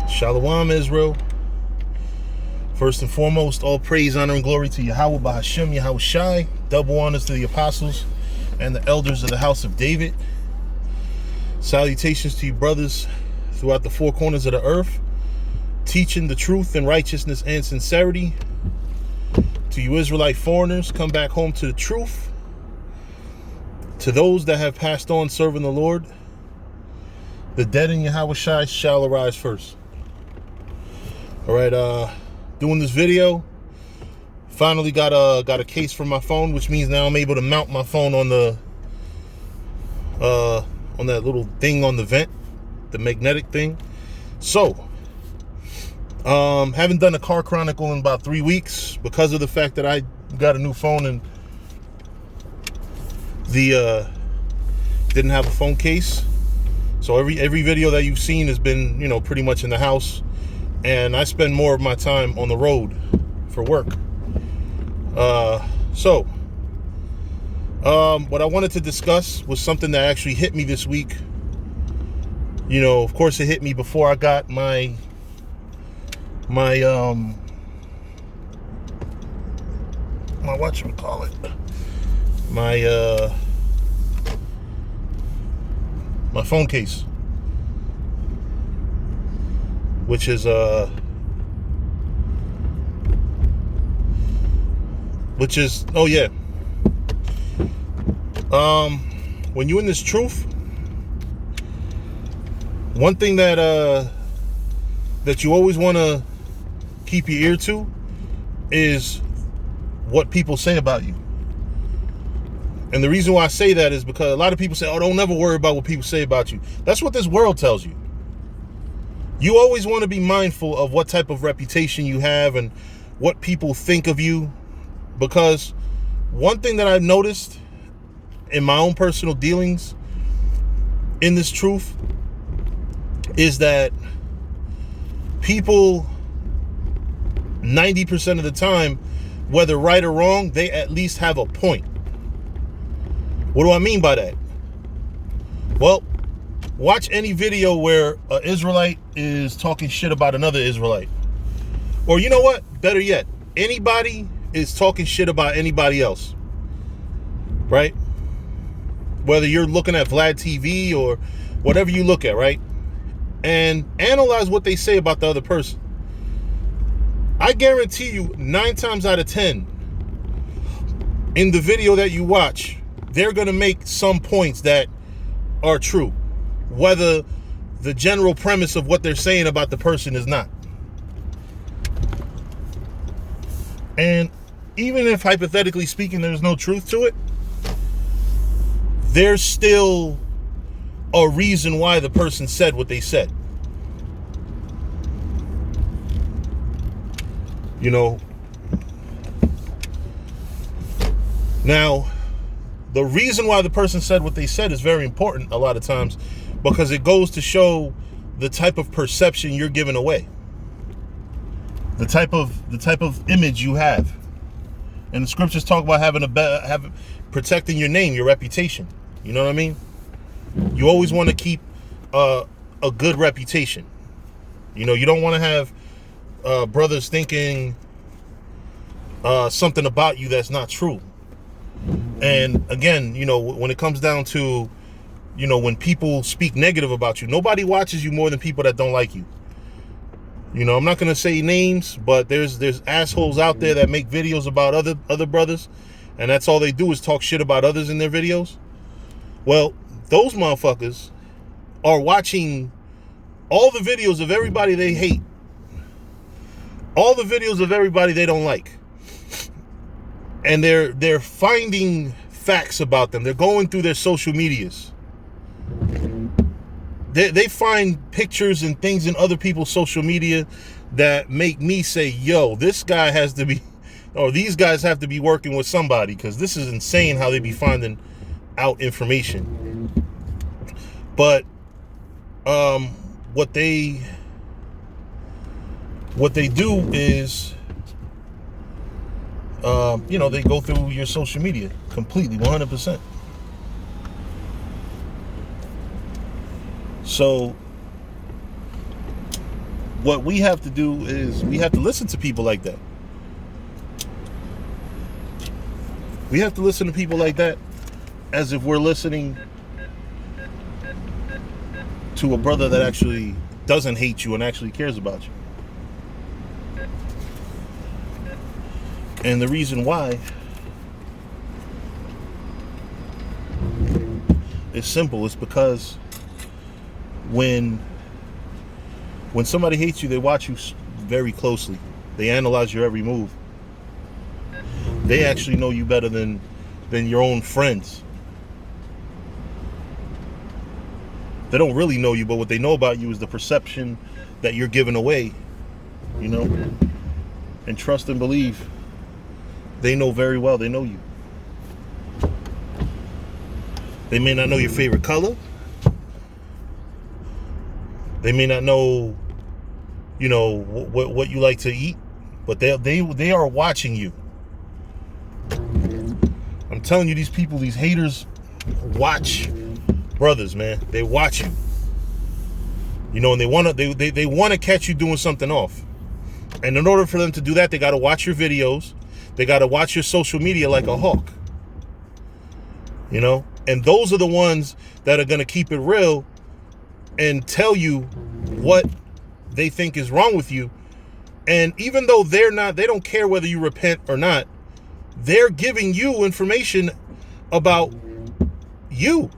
Shalom, Israel. First and foremost, all praise, honor, and glory to Yahweh Bahashem, Yahweh Shai. Double honors to the apostles and the elders of the house of David. Salutations to you brothers throughout the four corners of the earth, teaching the truth and righteousness and sincerity. To you Israelite foreigners, come back home to the truth. To those that have passed on serving the Lord, the dead in Yahweh Shai shall arise first. All right, doing this video. Finally got a case for my phone, which means now I'm able to mount my phone on the on that little thing on the vent, the magnetic thing. So, haven't done a car chronicle in about 3 weeks because of the fact that I got a new phone and the didn't have a phone case. So every video that you've seen has been, you know, pretty much in the house. And I spend more of my time on the road for work. What I wanted to discuss was something that actually hit me this week. You know, of course it hit me before I got my whatchamacallit, my phone case, which is oh yeah, when you're in this truth, one thing that you always want to keep your ear to is what people say about you. And the reason why I say that is because a lot of people say, oh, don't never worry about what people say about you. That's what this world tells you. You always want to be mindful of what type of reputation you have and what people think of you. Because one thing that I've noticed in my own personal dealings in this truth is that people 90% of the time, whether right or wrong, they at least have a point. What do I mean by that? Well, watch any video where an Israelite is talking shit about another Israelite. Or you know what? Better yet, anybody is talking shit about anybody else. Right? Whether you're looking at Vlad TV or whatever you look at, right? And analyze what they say about the other person. I guarantee you 9 times out of 10 in the video that you watch, they're going to make some points that are true, whether the general premise of what they're saying about the person is not. And even if hypothetically speaking there's no truth to it, there's still a reason why the person said what they said. You know, now the reason why the person said what they said is very important a lot of times, because it goes to show the type of perception you're giving away, the type of image you have. And the scriptures talk about protecting your name, your reputation. You know what I mean? You always want to keep a good reputation. You know, you don't want to have brothers thinking something about you that's not true. And again, you know, when it comes down to, you know, when people speak negative about you, nobody watches you more than people that don't like you. You know, I'm not going to say names, but there's assholes out there that make videos about other brothers, and that's all they do is talk shit about others in their videos. Well, those motherfuckers are watching all the videos of everybody they hate, all the videos of everybody they don't like. And they're finding facts about them. They're going through their social medias. They find pictures and things in other people's social media that make me say, yo, this guy has to be, or these guys have to be working with somebody, because this is insane how they be finding out information. But what they do is, you know, they go through your social media completely, 100%. So what we have to do is we have to listen to people like that. We have to listen to people like that as if we're listening to a brother that actually doesn't hate you and actually cares about you. And the reason why is simple. It's because when somebody hates you, they watch you very closely. They analyze your every move. They actually know you better than your own friends. They don't really know you, but what they know about you is the perception that you're giving away, you know? And trust and believe, they know very well, they know you. They may not know your favorite color. They may not know, you know, what you like to eat, but they are watching you. I'm telling you, these people, these haters, watch brothers, man. They watch you. You know, and they want to catch you doing something off. And in order for them to do that, they got to watch your videos. They got to watch your social media like a hawk. You know? And those are the ones that are going to keep it real and tell you what they think is wrong with you. And even though they don't care whether you repent or not, they're giving you information about you.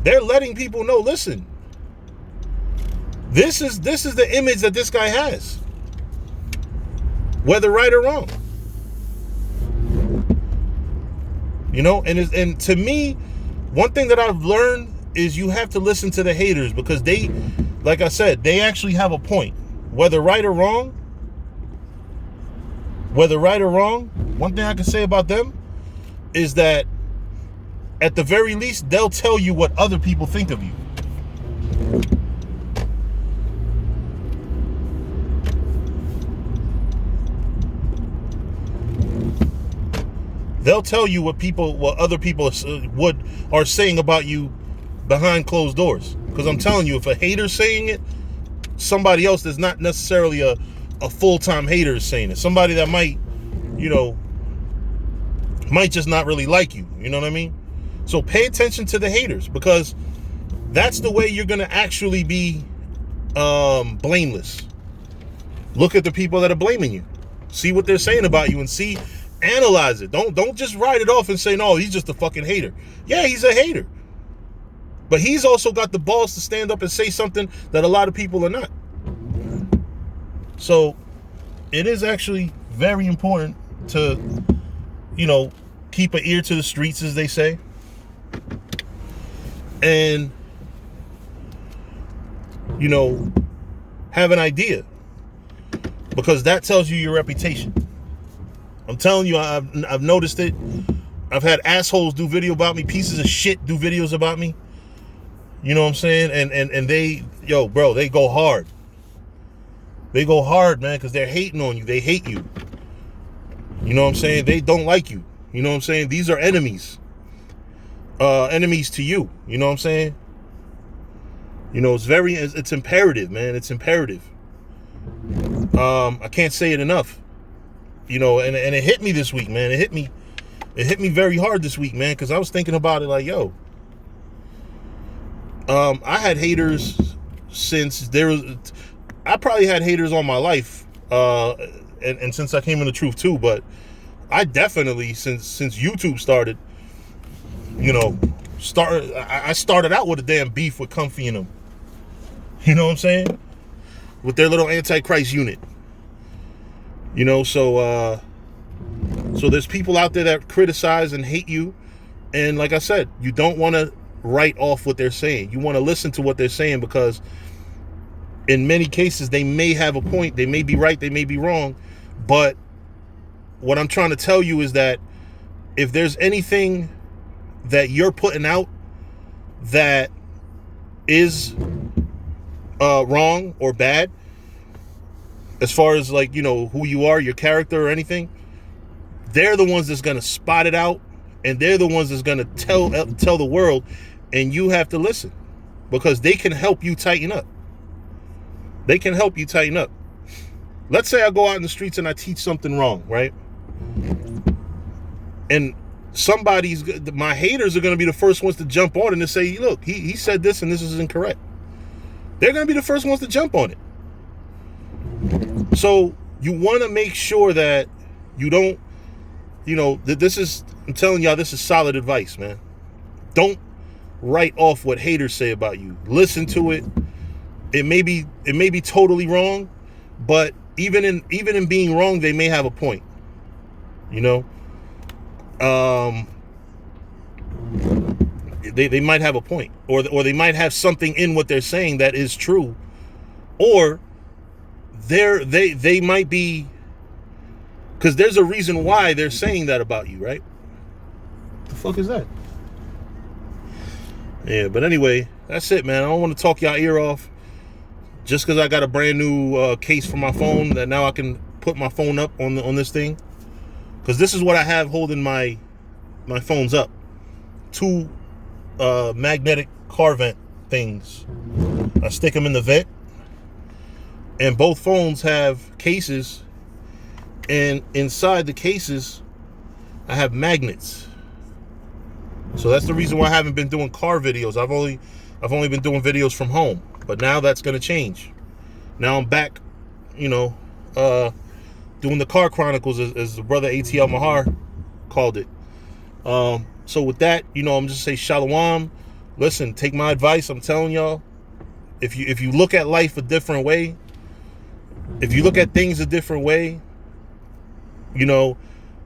They're letting people know, listen, this is the image that this guy has, whether right or wrong. You know, and to me, one thing that I've learned is you have to listen to the haters, because they, like I said, they actually have a point, whether right or wrong. Whether right or wrong, one thing I can say about them is that at the very least, they'll tell you what other people think of you. They'll tell you what other people are saying about you behind closed doors. Because I'm telling you, if a hater's saying it, somebody else that's not necessarily a full-time hater is saying it. Somebody that might just not really like you. You know what I mean? So pay attention to the haters, because that's the way you're going to actually be blameless. Look at the people that are blaming you. See what they're saying about you and analyze it. Don't just write it off and say, no, he's just a fucking hater. Yeah, he's a hater. But he's also got the balls to stand up and say something that a lot of people are not. So it is actually very important to, keep an ear to the streets, as they say. And, have an idea. Because that tells you your reputation. I'm telling you, I've noticed it. I've had assholes do video about me, pieces of shit do videos about me. You know what I'm saying? And they go hard. They go hard, man, because they're hating on you. They hate you. You know what I'm saying? They don't like you. You know what I'm saying? These are enemies. Enemies to you. You know what I'm saying? It's imperative, man. It's imperative. I can't say it enough. And it hit me this week, man. It hit me very hard this week, man, because I was thinking about it like, yo, I had haters I probably had haters all my life, and since I came in the truth too, but I definitely, since YouTube started, I started out with a damn beef with Comfy and them. You know what I'm saying? With their little Antichrist unit. So there's people out there that criticize and hate you. And like I said, you don't want to write off what they're saying. You want to listen to what they're saying, because in many cases, they may have a point. They may be right. They may be wrong. But what I'm trying to tell you is that if there's anything that you're putting out that is wrong or bad, as far as who you are, your character or anything, they're the ones that's going to spot it out, and they're the ones that's going to tell the world, and you have to listen, because they can help you tighten up. They can help you tighten up. Let's say I go out in the streets and I teach something wrong, right? And my haters are going to be the first ones to jump on it and say, look, he said this and this is incorrect. They're going to be the first ones to jump on it. So you want to make sure that you don't, I'm telling y'all, this is solid advice, man. Don't write off what haters say about you. Listen to it. It may be totally wrong, but even in being wrong, they may have a point. They might have a point, or they might have something in what they're saying that is true, or they might be, because there's a reason why they're saying that about you, right? What the fuck is that? Yeah, but anyway, that's it, man. I don't want to talk y'all ear off just because I got a brand new case for my phone that now I can put my phone up on this thing, because this is what I have holding my phones up. Two magnetic car vent things. I stick them in the vent, and both phones have cases, and inside the cases I have magnets. So that's the reason why I haven't been doing car videos. I've only been doing videos from home, but now that's going to change. Now I'm back, doing the car chronicles, as the brother ATL Mahar called it. So with that, I'm just say shalom. Listen, take my advice. I'm telling y'all, if you look at life a different way, if you look at things a different way,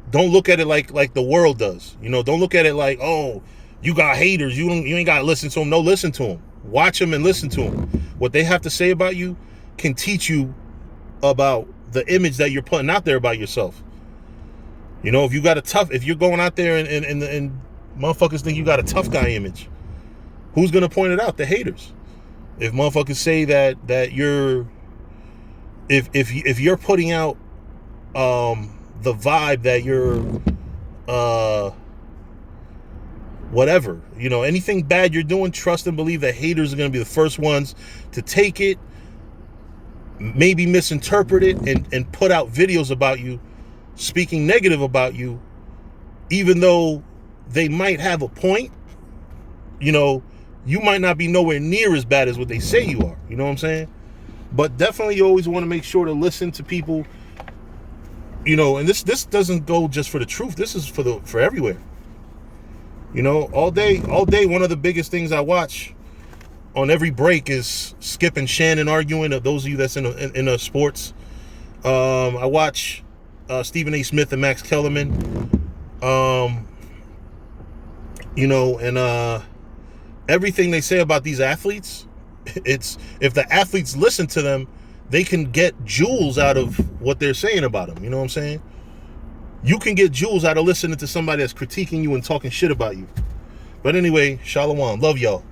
don't look at it like the world does. Don't look at it like, oh, you got haters, you ain't got to listen to them. No, listen to them. Watch them and listen to them. What they have to say about you can teach you about the image that you're putting out there about yourself. If you're going out there and motherfuckers think you got a tough guy image, who's gonna point it out? The haters. If motherfuckers say that you're, if you're putting out the vibe that you're whatever, anything bad you're doing, trust and believe that haters are gonna be the first ones to take it, maybe misinterpret it, and put out videos about you, speaking negative about you, even though they might have a point. You might not be nowhere near as bad as what they say you are. You know what I'm saying? But definitely you always want to make sure to listen to people, and this doesn't go just for the truth. This is for everywhere. All day, one of the biggest things I watch on every break is Skip and Shannon arguing. Those of you that's in sports, I watch Stephen A. Smith and Max Kellerman, and everything they say about these athletes, it's, if the athletes listen to them, they can get jewels out of what they're saying about them. You know what I'm saying? You can get jewels out of listening to somebody that's critiquing you and talking shit about you. But anyway, shalom. Love y'all.